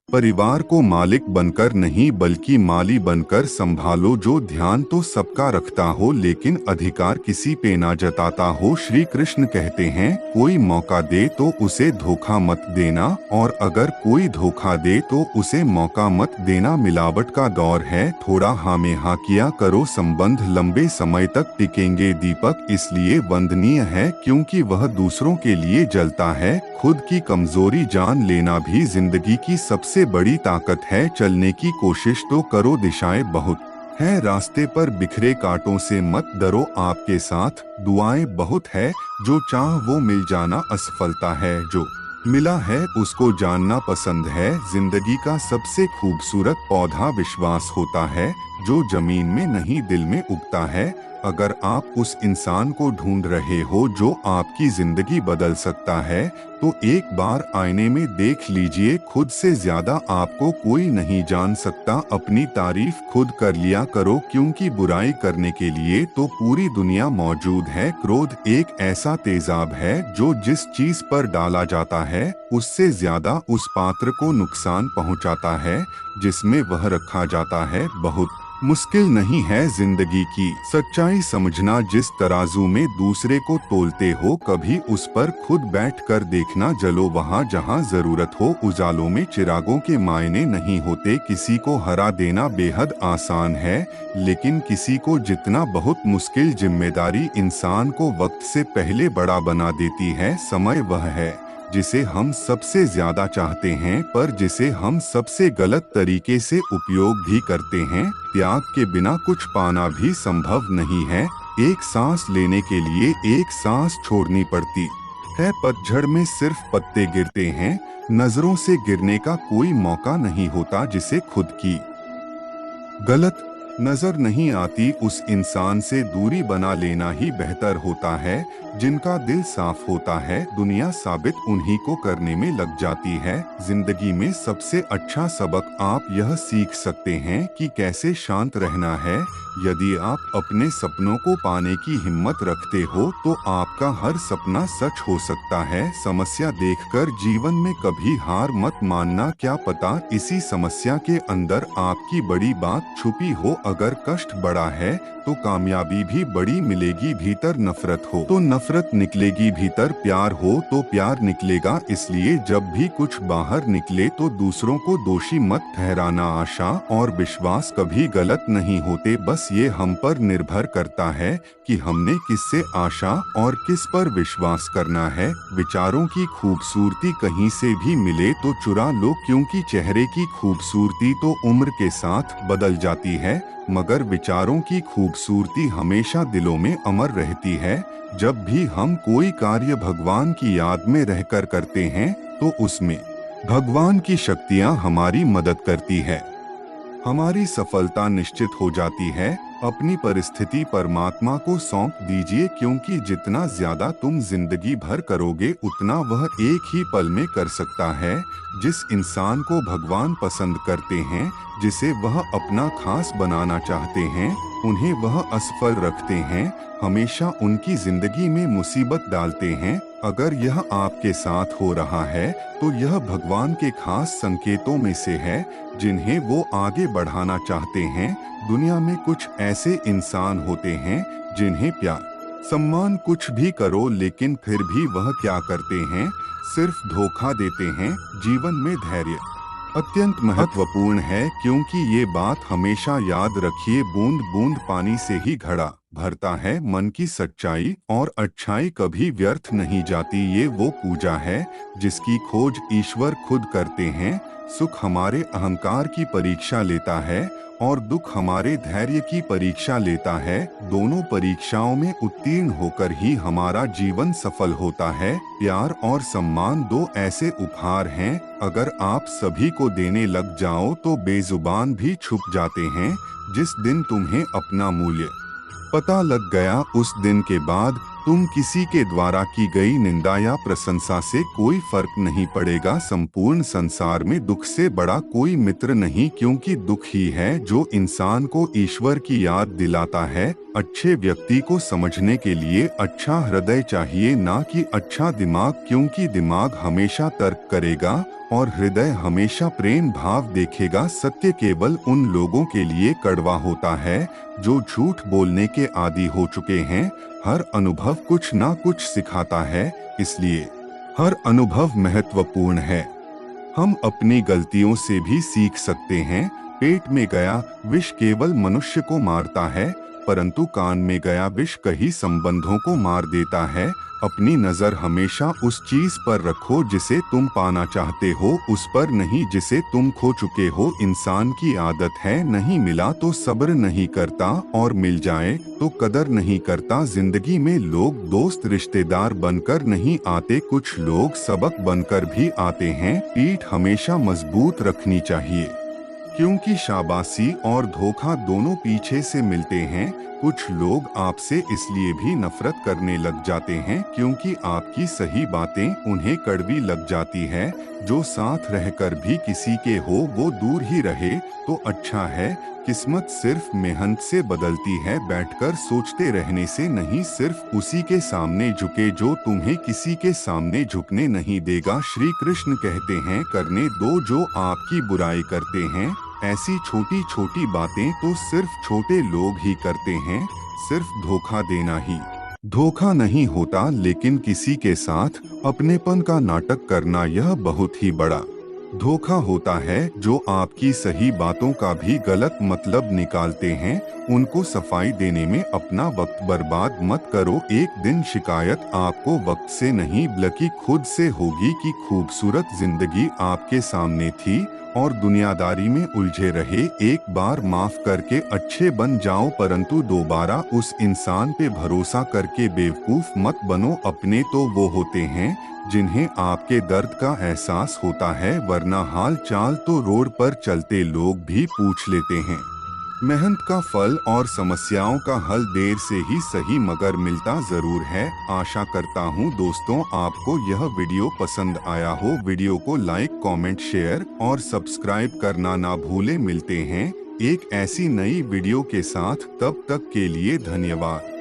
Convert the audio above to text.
परिवार को मालिक बनकर नहीं बल्कि माली बनकर संभालो, जो ध्यान तो सबका रखता हो लेकिन अधिकार किसी पे ना जताता हो। श्री कृष्ण कहते हैं, कोई मौका दे तो उसे धोखा मत देना, और अगर कोई धोखा दे तो उसे मौका मत देना। मिलावट का दौर है, थोड़ा हाँ में हाँ किया करो, संबंध लंबे समय तक टिकेंगे। दीपक इसलिए वंदनीय है क्योंकि वह दूसरों के लिए जलता है। खुद की कमजोरी जान लेना भी जिंदगी की सबसे बड़ी ताकत है। चलने की कोशिश तो करो, दिशाएं बहुत है रास्ते पर, बिखरे कांटों से मत डरो, आपके साथ दुआएं बहुत है। जो चाह वो मिल जाना असफलता है, जो मिला है उसको जानना पसंद है। जिंदगी का सबसे खूबसूरत पौधा विश्वास होता है, जो जमीन में नहीं दिल में उगता है। अगर आप उस इंसान को ढूंढ रहे हो जो आपकी जिंदगी बदल सकता है, तो एक बार आईने में देख लीजिए। खुद से ज्यादा आपको कोई नहीं जान सकता। अपनी तारीफ खुद कर लिया करो, क्योंकि बुराई करने के लिए तो पूरी दुनिया मौजूद है। क्रोध एक ऐसा तेजाब है जो जिस चीज पर डाला जाता है उससे ज्यादा उस पात्र को नुकसान पहुंचाता है जिसमें वह रखा जाता है। बहुत मुश्किल नहीं है जिंदगी की सच्चाई समझना। जिस तराजू में दूसरे को तोलते हो, कभी उस पर खुद बैठ कर देखना। जलो वहाँ जहाँ जरूरत हो, उजालों में चिरागों के मायने नहीं होते। किसी को हरा देना बेहद आसान है, लेकिन किसी को जितना बहुत मुश्किल। जिम्मेदारी इंसान को वक्त से पहले बड़ा बना देती है। समय वह है जिसे हम सबसे ज्यादा चाहते हैं, पर जिसे हम सबसे गलत तरीके से उपयोग भी करते हैं। त्याग के बिना कुछ पाना भी संभव नहीं है। एक सांस लेने के लिए एक सांस छोड़नी पड़ती है। पतझड़ में सिर्फ पत्ते गिरते हैं, नजरों से गिरने का कोई मौका नहीं होता। जिसे खुद की गलत नजर नहीं आती, उस इंसान से दूरी बना लेना ही बेहतर होता है। जिनका दिल साफ होता है, दुनिया साबित उन्हीं को करने में लग जाती है। जिंदगी में सबसे अच्छा सबक आप यह सीख सकते हैं कि कैसे शांत रहना है। यदि आप अपने सपनों को पाने की हिम्मत रखते हो, तो आपका हर सपना सच हो सकता है। समस्या देखकर जीवन में कभी हार मत मानना, क्या पता इसी समस्या के अंदर आपकी बड़ी बात छुपी हो। अगर कष्ट बड़ा है तो कामयाबी भी बड़ी मिलेगी। भीतर नफरत हो तो नफरत निकलेगी, भीतर प्यार हो तो प्यार निकलेगा। इसलिए जब भी कुछ बाहर निकले तो दूसरों को दोषी मत ठहराना। आशा और विश्वास कभी गलत नहीं होते, बस ये हम पर निर्भर करता है कि हमने किससे आशा और किस पर विश्वास करना है। विचारों की खूबसूरती कहीं से भी मिले तो चुरा लो, क्योंकि चेहरे की खूबसूरती तो उम्र के साथ बदल जाती है, मगर विचारों की खूबसूरती हमेशा दिलों में अमर रहती है। जब भी हम कोई कार्य भगवान की याद में रहकर करते हैं, तो उसमें भगवान की शक्तियाँ हमारी मदद करती है। हमारी सफलता निश्चित हो जाती है। अपनी परिस्थिति परमात्मा को सौंप दीजिए, क्योंकि जितना ज्यादा तुम जिंदगी भर करोगे, उतना वह एक ही पल में कर सकता है। जिस इंसान को भगवान पसंद करते हैं, जिसे वह अपना खास बनाना चाहते हैं, उन्हें वह असफल रखते हैं, हमेशा उनकी जिंदगी में मुसीबत डालते हैं। अगर यह आपके साथ हो रहा है, तो यह भगवान के खास संकेतों में से है, जिन्हें वो आगे बढ़ाना चाहते हैं। दुनिया में कुछ ऐसे इंसान होते हैं जिन्हें प्यार सम्मान कुछ भी करो, लेकिन फिर भी वह क्या करते हैं, सिर्फ धोखा देते हैं। जीवन में धैर्य अत्यंत महत्वपूर्ण है, क्योंकि ये बात हमेशा याद रखिए, बूंद बूंद पानी से ही घड़ा भरता है। मन की सच्चाई और अच्छाई कभी व्यर्थ नहीं जाती। ये वो पूजा है जिसकी खोज ईश्वर खुद करते हैं। सुख हमारे अहंकार की परीक्षा लेता है और दुख हमारे धैर्य की परीक्षा लेता है। दोनों परीक्षाओं में उत्तीर्ण होकर ही हमारा जीवन सफल होता है। प्यार और सम्मान दो ऐसे उपहार हैं, अगर आप सभी को देने लग जाओ तो बेजुबान भी छुप जाते हैं। जिस दिन तुम्हें अपना मूल्य पता लग गया, उस दिन के बाद तुम किसी के द्वारा की गई निंदा या प्रशंसा से कोई फर्क नहीं पड़ेगा। संपूर्ण संसार में दुख से बड़ा कोई मित्र नहीं, क्योंकि दुख ही है जो इंसान को ईश्वर की याद दिलाता है। अच्छे व्यक्ति को समझने के लिए अच्छा हृदय चाहिए, ना कि अच्छा दिमाग, क्योंकि दिमाग हमेशा तर्क करेगा और हृदय हमेशा प्रेम भाव देखेगा। सत्य केवल उन लोगों के लिए कड़वा होता है जो झूठ बोलने के आदी हो चुके हैं। हर अनुभव कुछ ना कुछ सिखाता है, इसलिए हर अनुभव महत्वपूर्ण है। हम अपनी गलतियों से भी सीख सकते हैं। पेट में गया विष केवल मनुष्य को मारता है, परंतु कान में गया विष कई संबंधों को मार देता है। अपनी नजर हमेशा उस चीज पर रखो जिसे तुम पाना चाहते हो, उस पर नहीं जिसे तुम खो चुके हो। इंसान की आदत है, नहीं मिला तो सब्र नहीं करता और मिल जाए तो कदर नहीं करता। जिंदगी में लोग दोस्त रिश्तेदार बनकर नहीं आते, कुछ लोग सबक बनकर भी आते हैं। पीठ हमेशा मजबूत रखनी चाहिए, क्योंकि शाबाशी और धोखा दोनों पीछे से मिलते हैं। कुछ लोग आपसे इसलिए भी नफरत करने लग जाते हैं क्योंकि आपकी सही बातें उन्हें कड़वी लग जाती है। जो साथ रहकर भी किसी के हो वो दूर ही रहे तो अच्छा है। किस्मत सिर्फ मेहनत से बदलती है, बैठकर सोचते रहने से नहीं। सिर्फ उसी के सामने झुके जो तुम्हें किसी के सामने झुकने नहीं देगा। श्री कृष्ण कहते हैं, करने दो जो आपकी बुराई करते हैं। ऐसी छोटी छोटी बातें तो सिर्फ छोटे लोग ही करते हैं। सिर्फ धोखा देना ही धोखा नहीं होता, लेकिन किसी के साथ अपनेपन का नाटक करना यह बहुत ही बड़ा धोखा होता है। जो आपकी सही बातों का भी गलत मतलब निकालते हैं, उनको सफाई देने में अपना वक्त बर्बाद मत करो। एक दिन शिकायत आपको वक्त से नहीं बल्कि खुद से होगी कि खूबसूरत जिंदगी आपके सामने थी और दुनियादारी में उलझे रहे। एक बार माफ करके अच्छे बन जाओ, परंतु दोबारा उस इंसान पे भरोसा करके बेवकूफ मत बनो। अपने तो वो होते हैं जिन्हें आपके दर्द का एहसास होता है, वरना हाल चाल तो रोड पर चलते लोग भी पूछ लेते हैं। मेहनत का फल और समस्याओं का हल देर से ही सही मगर मिलता जरूर है। आशा करता हूँ दोस्तों आपको यह वीडियो पसंद आया हो। वीडियो को लाइक, कमेंट, शेयर और सब्सक्राइब करना ना भूले। मिलते हैं एक ऐसी नई वीडियो के साथ, तब तक के लिए धन्यवाद।